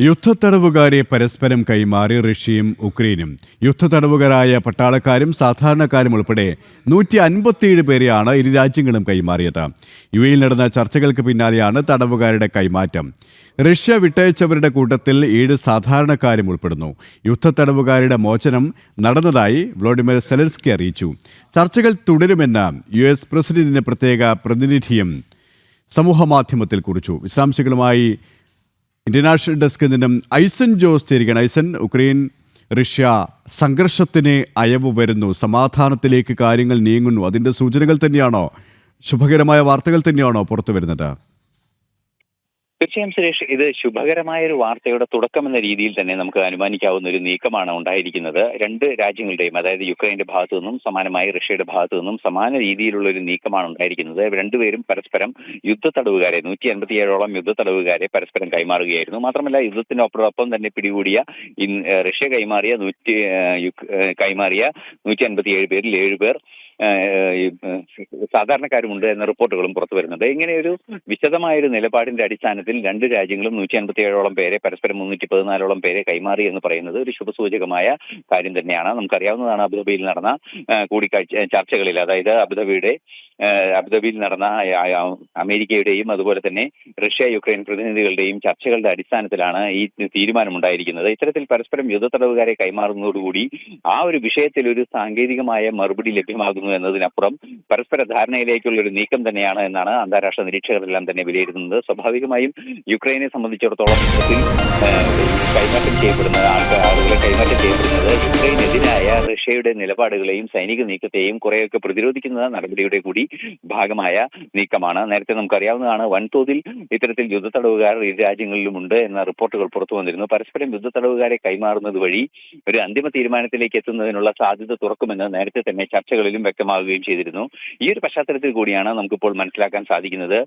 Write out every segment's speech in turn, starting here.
യുദ്ധത്തടവുകാരെ പരസ്പരം കൈമാറി റഷ്യയും ഉക്രൈനും. യുദ്ധത്തടവുകാരായ പട്ടാളക്കാരും സാധാരണക്കാരും ഉൾപ്പെടെ 157 പേരെയാണ് ഇരു രാജ്യങ്ങളും കൈമാറിയത്. യുഎഇയിൽ നടന്ന ചർച്ചകൾക്ക് പിന്നാലെയാണ് തടവുകാരുടെ കൈമാറ്റം. റഷ്യ വിട്ടയച്ചവരുടെ കൂട്ടത്തിൽ 7 സാധാരണക്കാരും ഉൾപ്പെടുന്നു. യുദ്ധത്തടവുകാരുടെ മോചനം നടന്നതായി വ്ളാഡിമിർ സെലൻസ്കി അറിയിച്ചു. ചർച്ചകൾ തുടരുമെന്ന് US പ്രസിഡന്റിന്റെ പ്രത്യേക പ്രതിനിധിയും സമൂഹമാധ്യമത്തിൽ കുറിച്ചു. വിശദാംശങ്ങളുമായി ഇന്റർനാഷണൽ ഡെസ്കിൽ നിന്നും ഐസൻ ജോസ് ചേരുകയാണ്. ഐസൻ, ഉക്രൈൻ റഷ്യ സംഘർഷത്തിന് അയവ് വരുന്നു, സമാധാനത്തിലേക്ക് കാര്യങ്ങൾ നീങ്ങുന്നു, അതിൻ്റെ സൂചനകൾ തന്നെയാണോ, ശുഭകരമായ വാർത്തകൾ തന്നെയാണോ പുറത്തു വരുന്നത്? തീർച്ചയായും സുരേഷ്, ഇത് ശുഭകരമായ ഒരു വാർത്തയുടെ തുടക്കമെന്ന രീതിയിൽ തന്നെ നമുക്ക് അനുമാനിക്കാവുന്ന ഒരു നീക്കമാണ് ഉണ്ടായിരിക്കുന്നത്. രണ്ട് രാജ്യങ്ങളുടെയും, അതായത് യുക്രൈന്റെ ഭാഗത്തു നിന്നും സമാനമായി റഷ്യയുടെ ഭാഗത്തു നിന്നും സമാന രീതിയിലുള്ള ഒരു നീക്കമാണ് ഉണ്ടായിരിക്കുന്നത്. രണ്ടുപേരും പരസ്പരം യുദ്ധത്തടവുകാരെ 157ഓളം യുദ്ധത്തടവുകാരെ പരസ്പരം കൈമാറുകയായിരുന്നു. മാത്രമല്ല, യുദ്ധത്തിനൊപ്പം തന്നെ പിടികൂടിയ റഷ്യ കൈമാറിയ 157 പേരിൽ 7 പേർ സാധാരണക്കാരുമുണ്ട് എന്ന റിപ്പോർട്ടുകളും പുറത്തു വരുന്നുണ്ട്. ഇങ്ങനെയൊരു വിശദമായൊരു നിലപാടിന്റെ അടിസ്ഥാനത്തിൽ രണ്ട് രാജ്യങ്ങളും 157ഓളം പേരെ, പരസ്പരം 314ഓളം പേരെ കൈമാറി എന്ന് പറയുന്നത് ഒരു ശുഭസൂചകമായ കാര്യം തന്നെയാണ്. നമുക്കറിയാവുന്നതാണ്, അബുദാബിയിൽ നടന്ന ചർച്ചകളിൽ, അതായത് അബുദാബിയിൽ നടന്ന അമേരിക്കയുടെയും അതുപോലെ തന്നെ റഷ്യ യുക്രൈൻ പ്രതിനിധികളുടെയും ചർച്ചകളുടെ അടിസ്ഥാനത്തിലാണ് ഈ തീരുമാനമുണ്ടായിരിക്കുന്നത്. ഇത്തരത്തിൽ പരസ്പരം യുദ്ധത്തടവുകാരെ കൈമാറുന്നതോടുകൂടി ആ ഒരു വിഷയത്തിൽ ഒരു സാങ്കേതികമായ മറുപടി ലഭ്യമാകുന്നു എന്നതിനപ്പുറം പരസ്പര ധാരണയിലേക്കുള്ള ഒരു നീക്കം തന്നെയാണ് എന്നാണ് അന്താരാഷ്ട്ര നിരീക്ഷകരെല്ലാം തന്നെ വിലയിരുത്തുന്നത്. സ്വാഭാവികമായും യുക്രൈനെ സംബന്ധിച്ചിടത്തോളം ഇത്തരത്തിൽ കൈമാറ്റം ചെയ്യപ്പെടുന്നത് യുക്രൈനെതിരായ റഷ്യയുടെ നിലപാടുകളെയും സൈനിക നീക്കത്തെയും കുറെയൊക്കെ പ്രതിരോധിക്കുന്ന നടപടിയുടെ കൂടി ഭാഗമായ നീക്കമാണ്. നേരത്തെ നമുക്കറിയാവുന്നതാണ്, വൻതോതിൽ ഇത്തരത്തിൽ യുദ്ധത്തടവുകാർ ഇരു രാജ്യങ്ങളിലുമുണ്ട് എന്ന റിപ്പോർട്ടുകൾ പുറത്തു വന്നിരുന്നു. പരസ്പരം യുദ്ധത്തടവുകാരെ കൈമാറുന്നത് വഴി ഒരു അന്തിമ തീരുമാനത്തിലേക്ക് എത്തുന്നതിനുള്ള സാധ്യത തുറക്കുമെന്ന് നേരത്തെ തന്നെ ചർച്ചകളിലും വ്യക്തമാവുകയും ചെയ്തിരുന്നു. ഈ ഒരു പശ്ചാത്തലത്തിൽ കൂടിയാണ് നമുക്കിപ്പോൾ മനസ്സിലാക്കാൻ സാധിക്കുന്നത്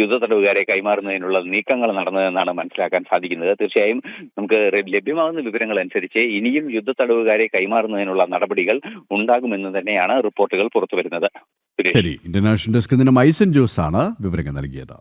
യുദ്ധത്തടവുകാരെ കൈമാറുന്നതിനുള്ള നീക്കങ്ങൾ നടന്നതെന്നാണ് മനസ്സിലാക്കാൻ സാധിക്കുന്നത്. തീർച്ചയായും നമുക്ക് ലഭ്യമാകുന്ന വിവരങ്ങൾ അനുസരിച്ച് ഇനിയും യുദ്ധത്തടവുകാരെ കൈമാറുന്നതിനുള്ള നടപടികൾ ഉണ്ടാകുമെന്ന് തന്നെയാണ് റിപ്പോർട്ടുകൾ പുറത്തുവരുന്നത്. ഇന്റർനാഷണൽ ഡെസ്കിൽ നിന്നും ഐസൻ ജോസ് ആണ് വിവരങ്ങൾ നൽകിയത്.